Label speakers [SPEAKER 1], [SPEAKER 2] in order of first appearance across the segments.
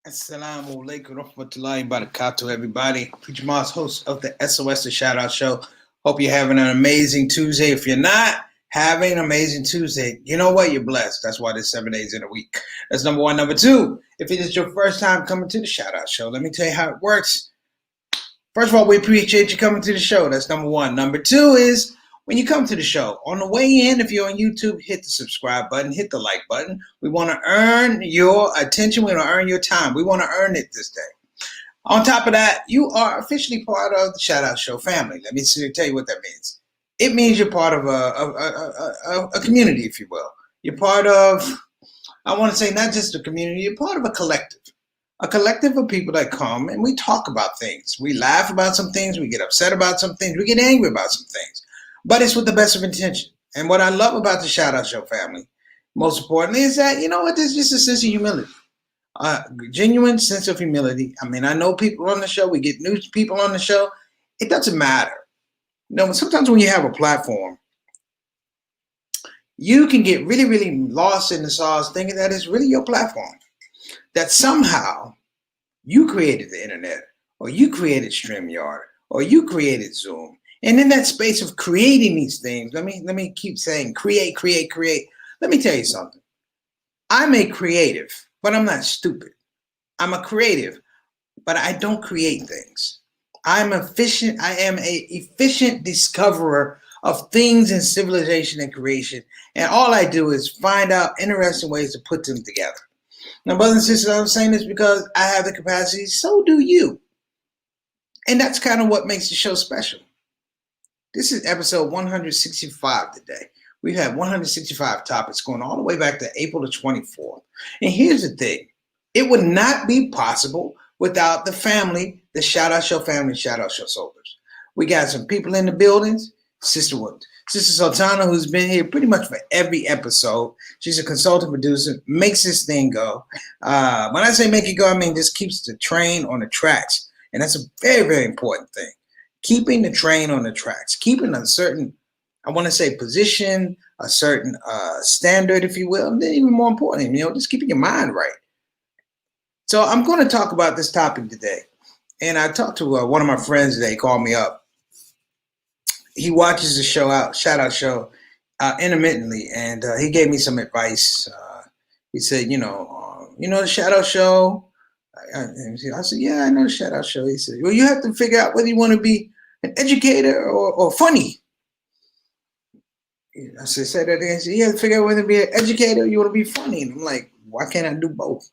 [SPEAKER 1] Assalamu alaikum rahmatullahi barakatuh, everybody. Preacher Moss, host of the SOS the Shout Out Show. Hope you're having an amazing Tuesday. If you're not having an amazing Tuesday, you know what? You're blessed. That's why there's 7 days in a week. That's number one. Number two, if it is your first time coming to the Shout Out Show, let me tell you how it works. First of all, we appreciate you coming to the show. That's number one. Number two is when you come to the show, on the way in, if you're on YouTube, hit the subscribe button, hit the like button. We want to earn your attention. We want to earn your time. We want to earn it this day. On top of that, you are officially part of the Shout Out Show family. Let me tell you what that means. It means you're part of a community, if you will. You're part of, I want to say, not just a community, you're part of a collective. A collective of people that come and we talk about things. We laugh about some things. We get upset about some things. We get angry about some things. But it's with the best of intention. And what I love about the Shout Out Show family, most importantly, is that, you know what, there's just a sense of humility. A genuine sense of humility. I mean, I know people on the show. We get new people on the show. It doesn't matter. You know, sometimes when you have a platform, you can get really, really lost in the sauce thinking that it's really your platform. That somehow you created the internet, or you created StreamYard, or you created Zoom. And in that space of creating these things, let me keep saying create, create, create. Let me tell you something. I'm a creative, but I'm not stupid. I'm a creative, but I don't create things. I'm efficient. I am a efficient discoverer of things in civilization and creation. And all I do is find out interesting ways to put them together. Now, brothers and sisters, I'm saying this because I have the capacity, so do you. And that's kind of what makes the show special. This is episode 165 today. We've had 165 topics going all the way back to April the 24th. And here's the thing. It would not be possible without the family, the Shout Out Show family, Shout Out Show soldiers. We got some people in the buildings. Sister Sultana, who's been here pretty much for every episode. She's a consultant producer, makes this thing go. When I say make it go, I mean just keeps the train on the tracks. And that's a very, very important thing. Keeping the train on the tracks, keeping a certain, I want to say, position, a certain standard, if you will. And then even more importantly, you know, just keeping your mind right. So I'm going to talk about this topic today. And I talked to one of my friends today, called me up. He watches the Shout Out Show intermittently, and he gave me some advice. He said, the Shout Out Show. I said, yeah, I know the Shout Out Show. He said, well, you have to figure out whether you want to be an educator or funny. I said, say that again. He said, you have to figure out whether to be an educator or you want to be funny. And I'm like, why can't I do both?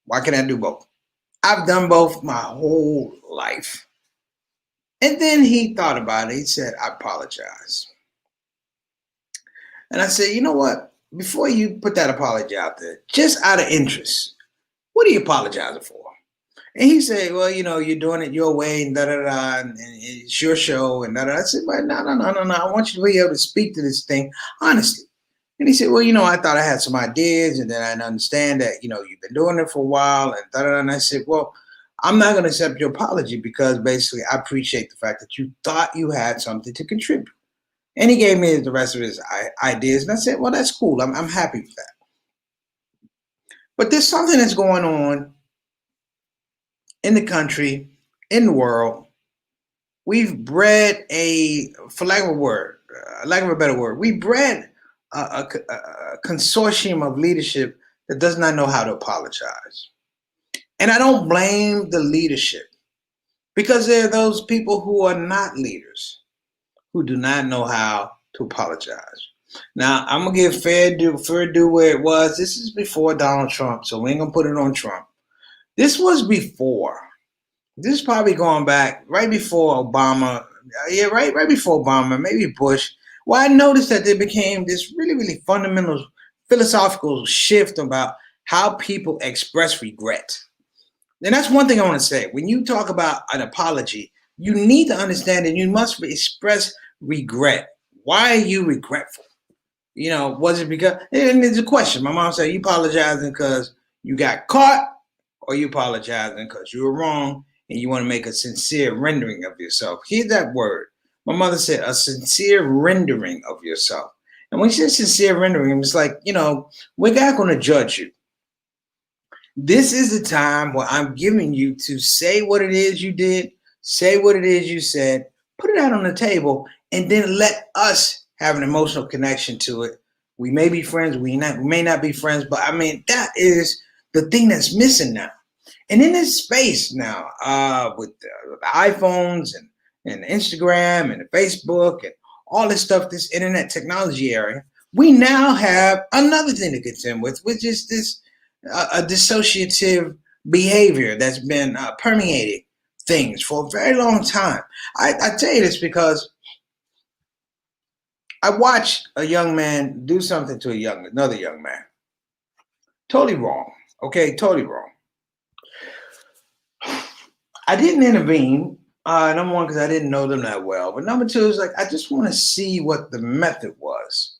[SPEAKER 1] Why can't I do both? I've done both my whole life. And then he thought about it. He said, I apologize. And I said, you know what? Before you put that apology out there, just out of interest, what are you apologizing for? And he said, well, you're doing it your way and da-da-da, and it's your show and da-da-da. I said, well, no. I want you to be able to speak to this thing honestly. And he said, well, I thought I had some ideas, and then I understand that, you've been doing it for a while and da-da-da. And I said, well, I'm not going to accept your apology because basically I appreciate the fact that you thought you had something to contribute. And he gave me the rest of his ideas. And I said, well, that's cool. I'm happy with that. But there's something that's going on in the country, in the world. We've bred for lack of a better word, we bred a consortium of leadership that does not know how to apologize. And I don't blame the leadership because there are those people who are not leaders who do not know how to apologize. Now, I'm going to give fair due where it was. This is before Donald Trump, so we ain't going to put it on Trump. This was before. This is probably going back right before Obama. Yeah, right before Obama, maybe Bush. Well, I noticed that there became this really, really fundamental philosophical shift about how people express regret. And that's one thing I want to say. When you talk about an apology, you need to understand that you must express regret. Why are you regretful? Was it because, and it's a question. My mom said, you apologizing because you got caught, or you apologizing because you were wrong and you want to make a sincere rendering of yourself? Here's that word. My mother said a sincere rendering of yourself. And when she said sincere rendering, it's like, we're not going to judge you. This is the time where I'm giving you to say what it is you did, say what it is you said, put it out on the table, and then let us have an emotional connection to it. We may be friends, we may not be friends, but I mean, that is the thing that's missing now. And in this space now, with the iPhones and Instagram and Facebook and all this stuff, this internet technology area, we now have another thing to contend with, which is this a dissociative behavior that's been permeating things for a very long time. I tell you this because I watched a young man do something to another young man. Totally wrong. Okay, totally wrong. I didn't intervene. Number one, because I didn't know them that well. But number two is like I just want to see what the method was.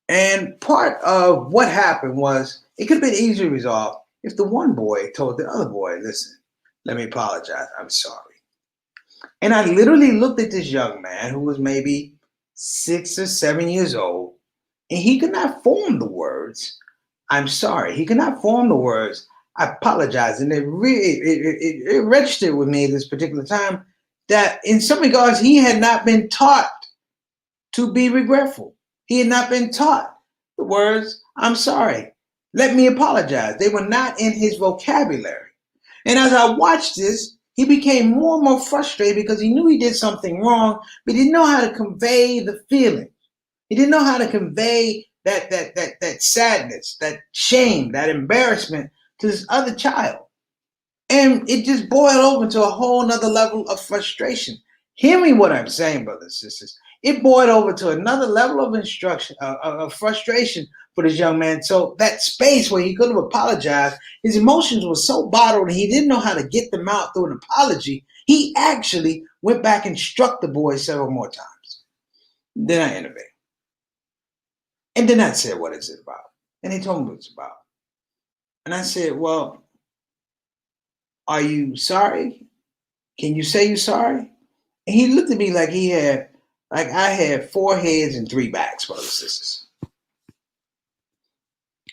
[SPEAKER 1] And part of what happened was it could have been easily resolved if the one boy told the other boy, listen, let me apologize. I'm sorry. And I literally looked at this young man who was maybe 6 or 7 years old, and he could not form the words, I'm sorry. He could not form the words, I apologize. And it registered with me this particular time that in some regards, he had not been taught to be regretful. He had not been taught the words, I'm sorry. Let me apologize. They were not in his vocabulary. And as I watched this, he became more and more frustrated because he knew he did something wrong, but he didn't know how to convey the feeling. He didn't know how to convey that sadness, that shame, that embarrassment to this other child. And it just boiled over to a whole nother level of frustration. Hear me what I'm saying, brothers and sisters. It boiled over to another level of of frustration for this young man. So that space where he could have apologized, his emotions were so bottled and he didn't know how to get them out through an apology. He actually went back and struck the boy several more times. Then I intervened. And then I said, what is it about? And he told me what it's about. And I said, well, are you sorry? Can you say you're sorry? And he looked at me like I had 4 heads and 3 backs, brothers and sisters.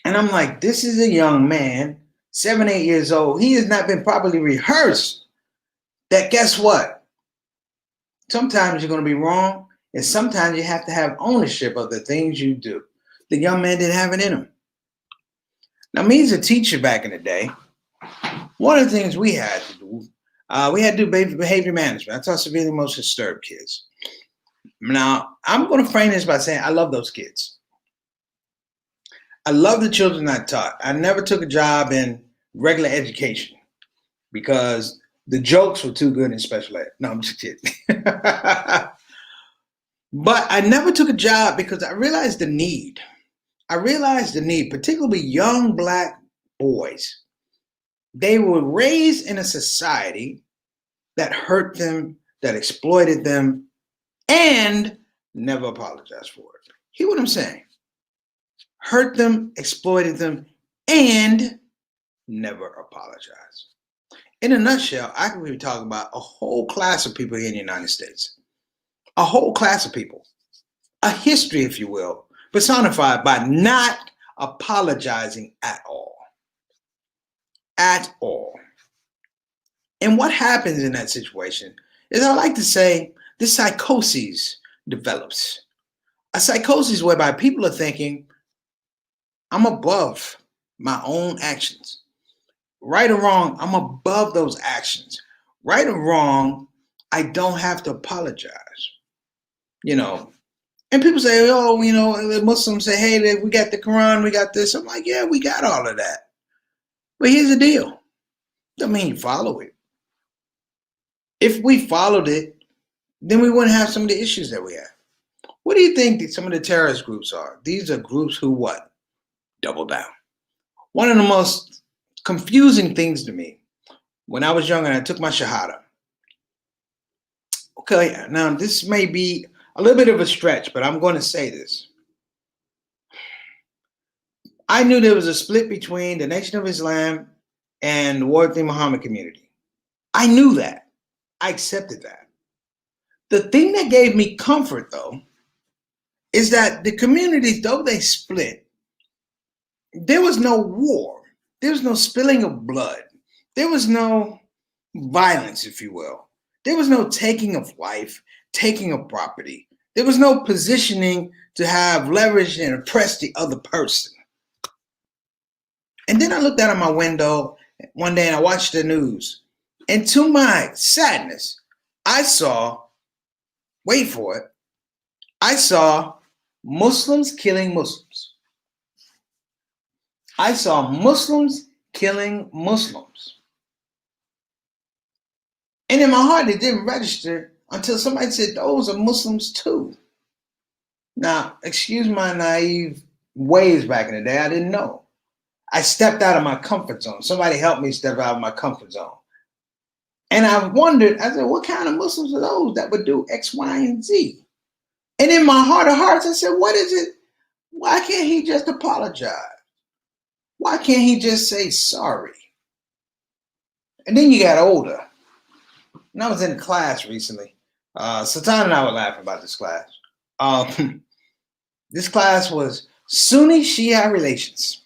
[SPEAKER 1] And I'm like, this is a young man, 7, 8 years old. He has not been properly rehearsed. That guess what? Sometimes you're going to be wrong, and sometimes you have to have ownership of the things you do. The young man didn't have it in him. Now, me as a teacher back in the day, one of the things we had to do behavior management. I taught severely emotionally disturbed kids. Now, I'm going to frame this by saying I love those kids. I love the children I taught. I never took a job in regular education because the jokes were too good in special ed. No, I'm just kidding. But I never took a job because I realized the need. I realized the need, particularly young Black boys. They were raised in a society that hurt them, that exploited them, and never apologized for it. Hear what I'm saying? Hurt them, exploited them, and never apologized. In a nutshell, I could be talking about a whole class of people here in the United States. A whole class of people. A history, if you will, personified by not apologizing at all. At all. And what happens in that situation is, I like to say, this psychosis develops. A psychosis whereby people are thinking, I'm above my own actions. Right or wrong, I'm above those actions. Right or wrong, I don't have to apologize. You know, and people say, oh, you know, the Muslims say, hey, we got the Quran, we got this. I'm like, yeah, we got all of that. But here's the deal. Doesn't mean you follow it. If we followed it, then we wouldn't have some of the issues that we have. What do you think that some of the terrorist groups are? These are groups who what? Double down. One of the most confusing things to me, when I was young and I took my Shahada. Okay, now this may be a little bit of a stretch, but I'm going to say this. I knew there was a split between the Nation of Islam and the Worthy Muhammad community. I knew that. I accepted that. The thing that gave me comfort, though, is that the communities, though they split, there was no war. There was no spilling of blood. There was no violence, if you will. There was no taking of life, taking of property. There was no positioning to have leverage and oppress the other person. And then I looked out of my window one day and I watched the news. And to my sadness, I saw, wait for it, I saw Muslims killing Muslims. I saw Muslims killing Muslims. And in my heart, it didn't register until somebody said, those are Muslims too. Now, excuse my naive ways back in the day, I didn't know. I stepped out of my comfort zone. Somebody helped me step out of my comfort zone. And I wondered, I said, what kind of Muslims are those that would do X, Y, and Z? And in my heart of hearts, I said, what is it? Why can't he just apologize? Why can't he just say sorry? And then you got older. And I was in class recently. Satan and I were laughing about this class. This class was Sunni Shia relations.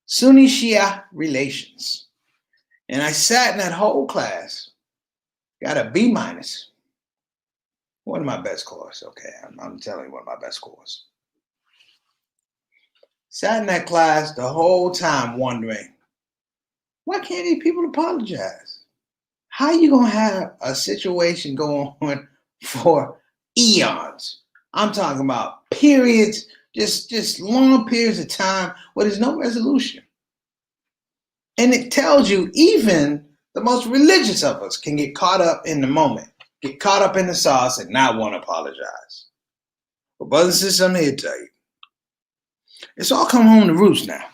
[SPEAKER 1] Sunni Shia relations. And I sat in that whole class, got a B minus. One of my best course. Okay, I'm telling you, one of my best course. Sat in that class the whole time wondering, why can't these people apologize? How you gonna have a situation go on for eons? I'm talking about periods, just long periods of time where there's no resolution. And it tells you even the most religious of us can get caught up in the moment, get caught up in the sauce and not want to apologize. But brothers and sisters, I'm here to tell you, it's all come home to roost now.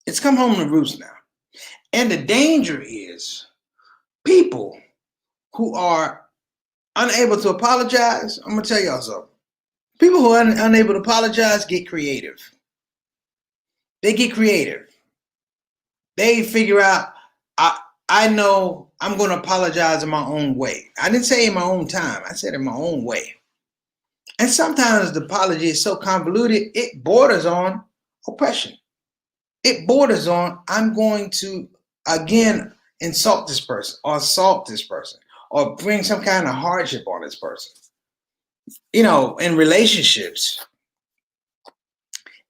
[SPEAKER 1] It's come home to roost now. And the danger is people who are unable to apologize. I'm going to tell y'all something. People who are unable to apologize get creative. They get creative. They figure out, I know I'm going to apologize in my own way. I didn't say in my own time. I said in my own way. And sometimes the apology is so convoluted, it borders on oppression. It borders on, I'm going to, again, insult this person or assault this person or bring some kind of hardship on this person. You know, in relationships,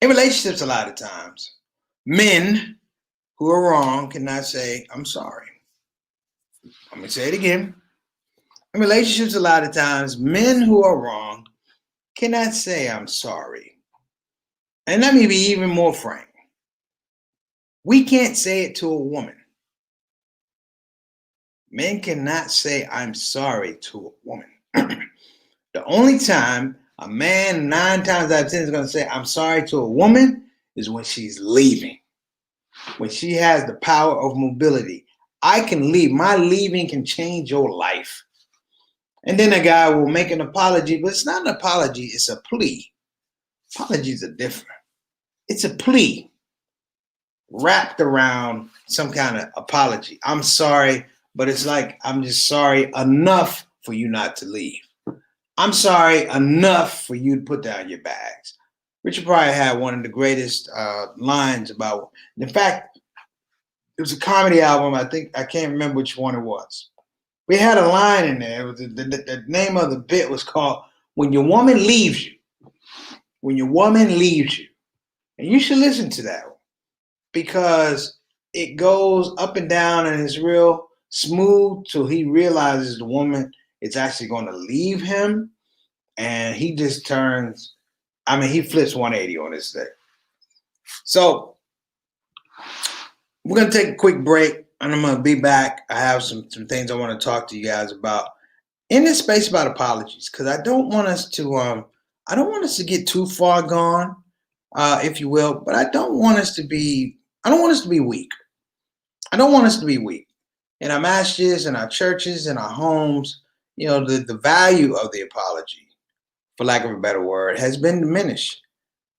[SPEAKER 1] a lot of times, men who are wrong cannot say, I'm sorry. I'm going to say it again. In relationships, a lot of times, men who are wrong cannot say, I'm sorry. And let me be even more frank. We can't say it to a woman. Men cannot say, I'm sorry to a woman. The only time a man 9 times out of 10 is going to say, I'm sorry to a woman is when she's leaving. When she has the power of mobility. I can leave. My leaving can change your life. And then a guy will make an apology, but it's not an apology, it's a plea. Apologies are different. It's a plea wrapped around some kind of apology. I'm sorry, but it's like, I'm just sorry enough for you not to leave. I'm sorry enough for you to put down your bags. Richard Pryor had one of the greatest lines about, in fact, it was a comedy album. I can't remember which one it was. We had a line in there. It was the name of the bit was called When Your Woman Leaves You. When Your Woman Leaves You. And you should listen to that one because it goes up and down and it's real smooth till he realizes the woman is actually going to leave him. And he just turns, he flips 180 on this thing. So we're going to take a quick break and I'm going to be back. I have some things I want to talk to you guys about in this space about apologies, because I don't want us to get too far gone, if you will, but I don't want us to be weak. I don't want us to be weak. In our masjids, in our churches, in our homes, you know, the value of the apology, for lack of a better word, has been diminished.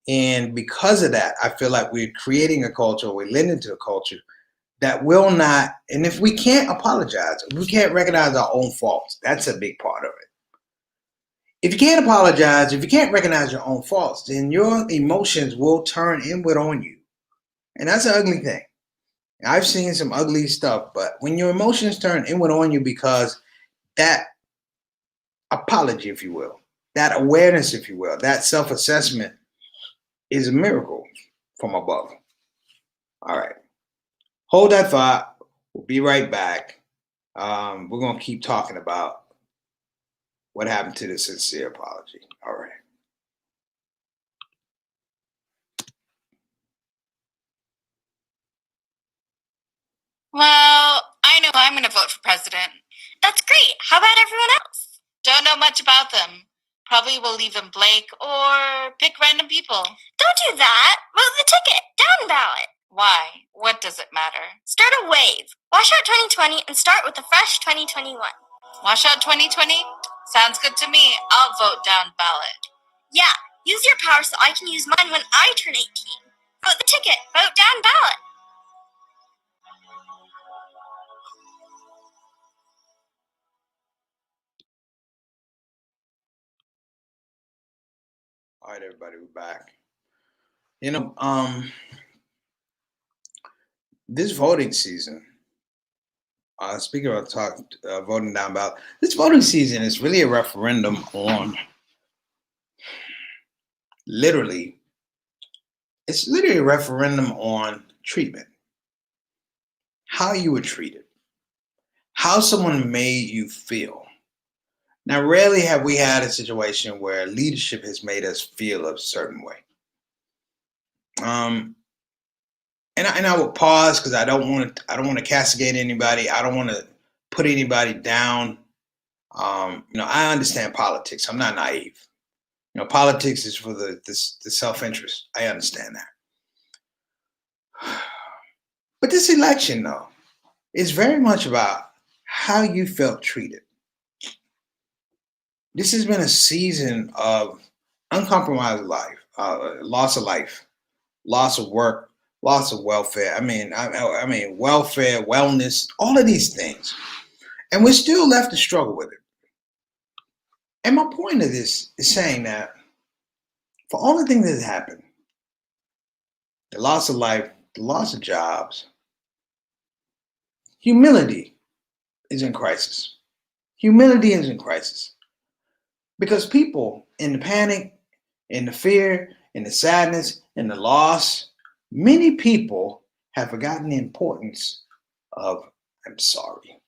[SPEAKER 1] And because of that, I feel like we're creating a culture, we're lending to a culture that will not, and if we can't apologize, if we can't recognize our own faults, that's a big part of it. If you can't apologize, if you can't recognize your own faults, then your emotions will turn inward on you. And that's an ugly thing. I've seen some ugly stuff, but when your emotions turn inward on you because that apology, if you will, that awareness, if you will, that self assessment is a miracle from above. All right. Hold that thought. We'll be right back. We're going to keep talking about what happened to the sincere apology. All right.
[SPEAKER 2] Well, I know I'm going to vote for president. That's great. How about everyone else? Don't know much about them. Probably will leave them blank or pick random people. Don't do that. Vote the ticket. Down ballot. Why? What does it matter? Start a wave. Wash out 2020 and start with a fresh 2021. Wash out 2020? Sounds good to me. I'll vote down ballot. Yeah, use your power so I can use mine when I turn 18. Vote the ticket. Vote down ballot.
[SPEAKER 1] All right, everybody, we're back. This voting season, speaking of voting down ballot, this voting season is really a referendum on literally, it's literally a referendum on treatment, how you were treated, how someone made you feel. Now, rarely have we had a situation where leadership has made us feel a certain way. And I will pause because I don't want to castigate anybody. I don't want to put anybody down. I understand politics. I'm not naive. Politics is for the self-interest. I understand that. But this election, though, is very much about how you felt treated. This has been a season of uncompromised loss of life, loss of work, loss of welfare. I mean, welfare, wellness, all of these things, and we're still left to struggle with it. And my point of this is saying that for all the things that happened, the loss of life, the loss of jobs, humility is in crisis. Humility is in crisis because people in the panic, in the fear, in the sadness, in the loss, many people have forgotten the importance of I'm sorry.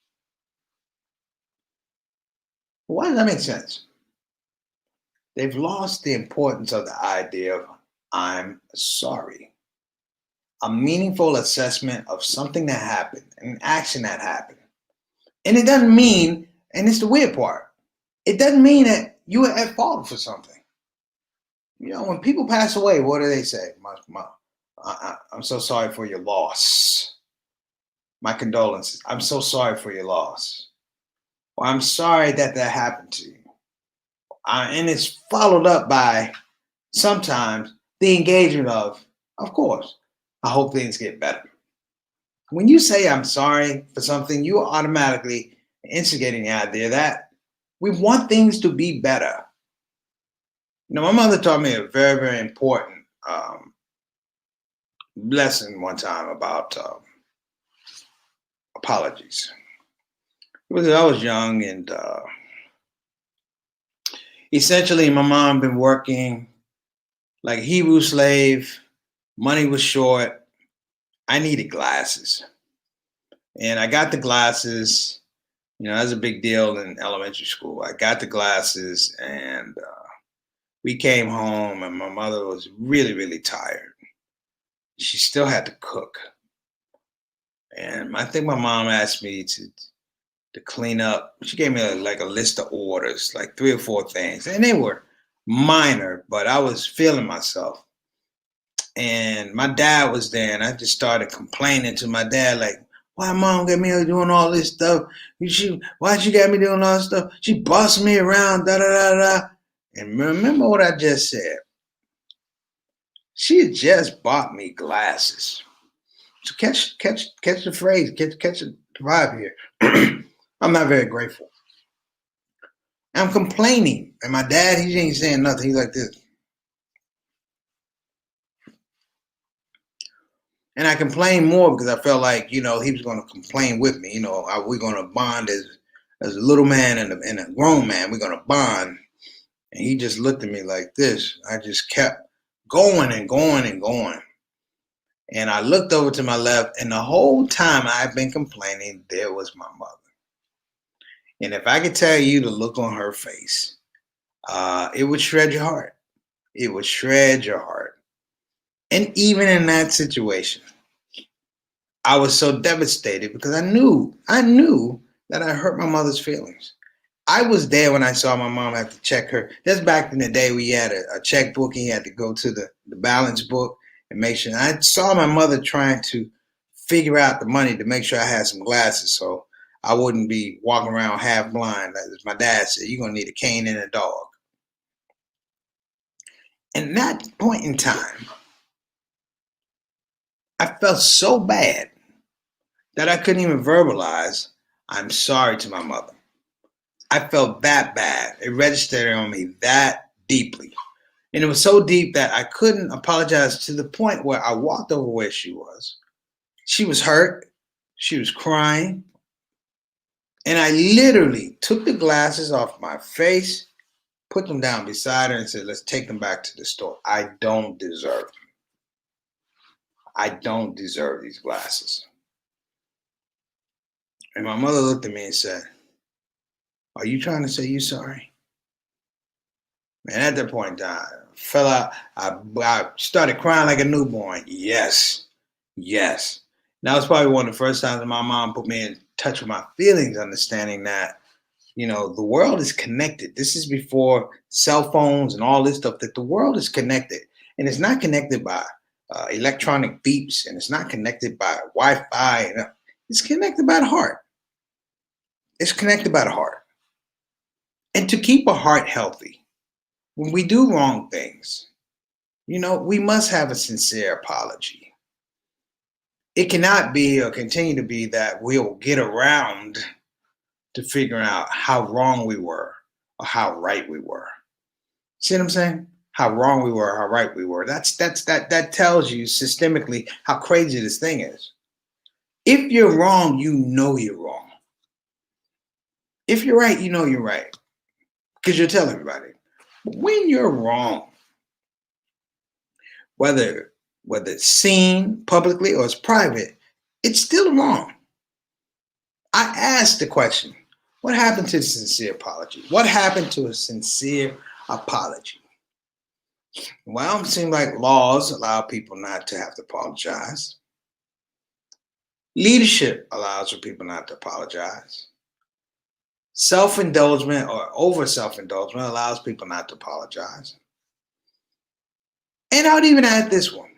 [SPEAKER 1] Why does that make sense? They've lost the importance of the idea of I'm sorry. A meaningful assessment of something that happened, an action that happened. And it doesn't mean, and it's the weird part, it doesn't mean that you were at fault for something. When people pass away, what do they say? I'm so sorry for your loss. My condolences. I'm so sorry for your loss. Or I'm sorry that happened to you. And it's followed up by sometimes the engagement of course, I hope things get better. When you say I'm sorry for something, you are automatically instigating the idea that we want things to be better. My mother taught me a very, very important lesson one time about apologies. I was young, and essentially my mom been working like a Hebrew slave. Money was short. I needed glasses. And I got the glasses. That's a big deal in elementary school. I got the glasses, and we came home, and my mother was really, really tired. She still had to cook. And I think my mom asked me to clean up. She gave me a list of orders, like 3 or 4 things. And they were minor, but I was feeling myself. And my dad was there, and I just started complaining to my dad, like, why mom got me doing all this stuff? Why she got me doing all this stuff? She bossed me around, da da da da. And remember what I just said. She had just bought me glasses. So catch the phrase, catch the vibe here. I'm not very grateful. I'm complaining, and my dad, he ain't saying nothing. He's like this. And I complained more because I felt like, he was going to complain with me. We're going to bond as a little man and a grown man. We're going to bond. And he just looked at me like this. I just kept going and going and going. And I looked over to my left, and the whole time I've been complaining, there was my mother. And if I could tell you the look on her face, it would shred your heart. It would shred your heart. And even in that situation, I was so devastated because I knew that I hurt my mother's feelings. I was there when I saw my mom have to check her. That's back in the day we had a checkbook and you had to go to the balance book and make sure. I saw my mother trying to figure out the money to make sure I had some glasses so I wouldn't be walking around half blind. As my dad said, you're going to need a cane and a dog. And that point in time, I felt so bad that I couldn't even verbalize, I'm sorry to my mother. I felt that bad. It registered on me that deeply. And it was so deep that I couldn't apologize, to the point where I walked over where she was. She was hurt. She was crying. And I literally took the glasses off my face, put them down beside her and said, let's take them back to the store. I don't deserve them. I don't deserve these glasses. And my mother looked at me and said, are you trying to say you're sorry? And at that point in time, I fell out. I started crying like a newborn. Yes. That was probably one of the first times that my mom put me in touch with my feelings, understanding that, the world is connected. This is before cell phones and all this stuff, that the world is connected. And it's not connected by electronic beeps, and it's not connected by Wi-Fi. It's connected by the heart. It's connected by the heart. And to keep a heart healthy, when we do wrong things, we must have a sincere apology. It cannot be or continue to be that we'll get around to figuring out how wrong we were or how right we were. See what I'm saying? How wrong we were, how right we were. That tells you systemically how crazy this thing is. If you're wrong, you know you're wrong. If you're right, you know you're right. Because you'll tell everybody. But when you're wrong, whether it's seen publicly or it's private, it's still wrong. I asked the question, what happened to the sincere apology? What happened to a sincere apology? Well, it seems like laws allow people not to have to apologize. Leadership allows for people not to apologize. Self-indulgence or over self-indulgence allows people not to apologize. And I would even add this one.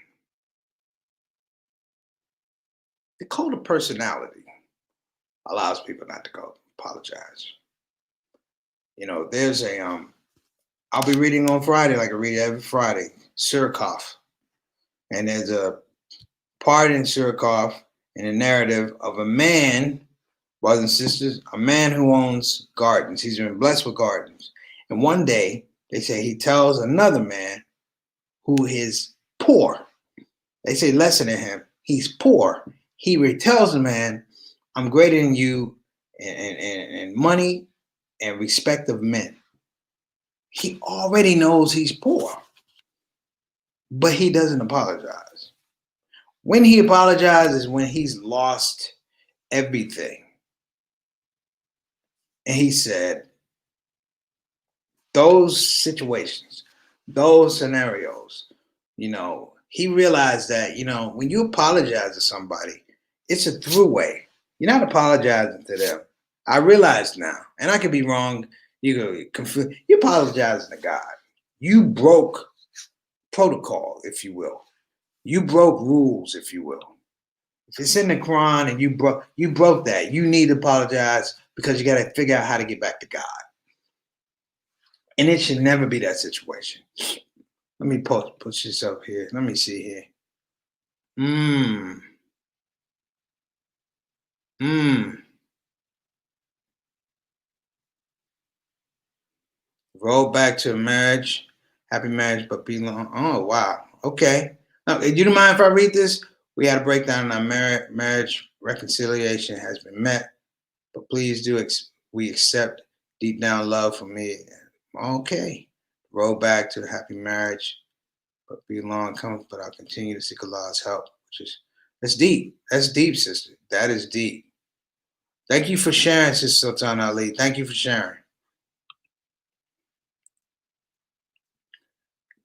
[SPEAKER 1] The code of personality allows people not to go apologize. There's I'll be reading on Friday, like I read every Friday, Surikoff. And there's a part in Surikoff in a narrative of a man, brothers and sisters, a man who owns gardens. He's been blessed with gardens. And one day, they say he tells another man who is poor. They say less than him. He's poor. He tells the man, I'm greater than you in money and respect of men. He already knows he's poor, but he doesn't apologize. When he apologizes, when he's lost everything. And he said, those situations, those scenarios, he realized that, when you apologize to somebody, it's a throughway. You're not apologizing to them. I realize now, and I could be wrong. You're apologizing to God. You broke protocol, if you will. You broke rules, if you will. If it's in the Quran and you broke that, you need to apologize because you got to figure out how to get back to God. And it should never be that situation. Let me put this up here. Let me see here. Roll back to marriage. Happy marriage, but be long. Oh, wow. Okay. Now, do you mind if I read this? We had a breakdown in our marriage. Reconciliation has been met, but please do we accept deep down love for me. Okay. Roll back to a happy marriage, but be long coming, but I'll continue to seek Allah's help, which is that's deep. That's deep, sister. That is deep. Thank you for sharing, Sister Sultan Ali. Thank you for sharing.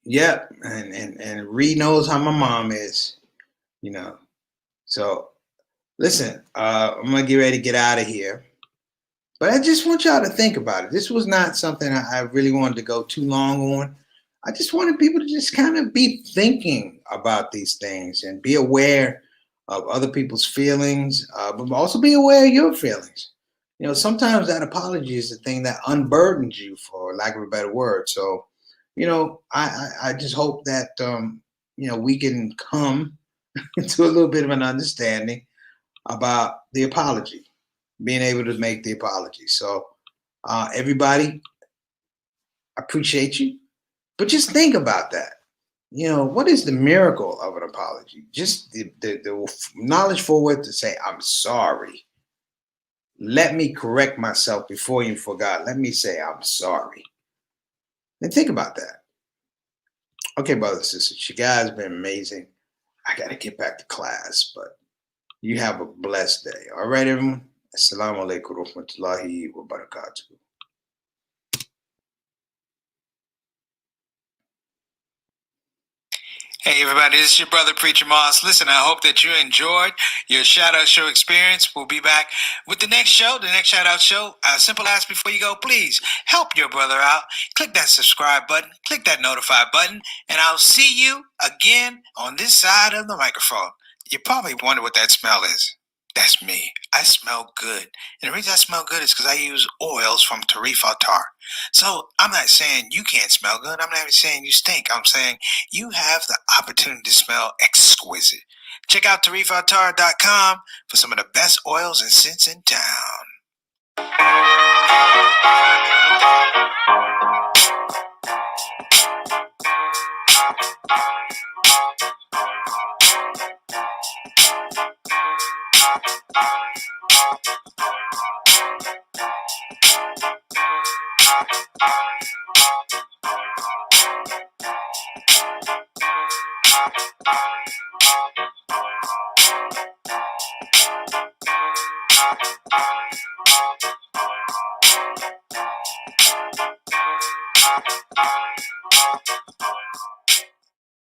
[SPEAKER 1] Yep, and Ree knows how my mom is, you know. So listen, I'm gonna get ready to get out of here. But I just want y'all to think about it. This was not something I really wanted to go too long on. I just wanted people to just kind of be thinking about these things and be aware of other people's feelings, but also be aware of your feelings. You know, sometimes that apology is the thing that unburdens you, for lack of a better word. So, you know, I just hope that you know, we can come to a little bit of an understanding about the apology, being able to make the apology. So, everybody, I appreciate you, but just think about that. You know, what is the miracle of an apology? Just the knowledge forward to say, I'm sorry. Let me correct myself before you forgot. Let me say, I'm sorry. And think about that. Okay, brothers and sisters, you guys have been amazing. I got to get back to class, but you have a blessed day. All right, everyone. Assalamu alaikum wa rahmatullahi wa barakatuh.
[SPEAKER 3] Hey everybody, this is your brother Preacher Moss. Listen, I hope that you enjoyed your shout out show experience. We'll be back with the next show, the next shout out show. Simple ask before you go, please help your brother out. Click that subscribe button, click that notify button, and I'll see you again on this side of the microphone. You probably wonder what that smell is. That's me. I smell good. And the reason I smell good is because I use oils from Tarifa Tar. So I'm not saying you can't smell good. I'm not even saying you stink. I'm saying you have the opportunity to smell exquisite. Check out tarifatar.com for some of the best oils and scents in town.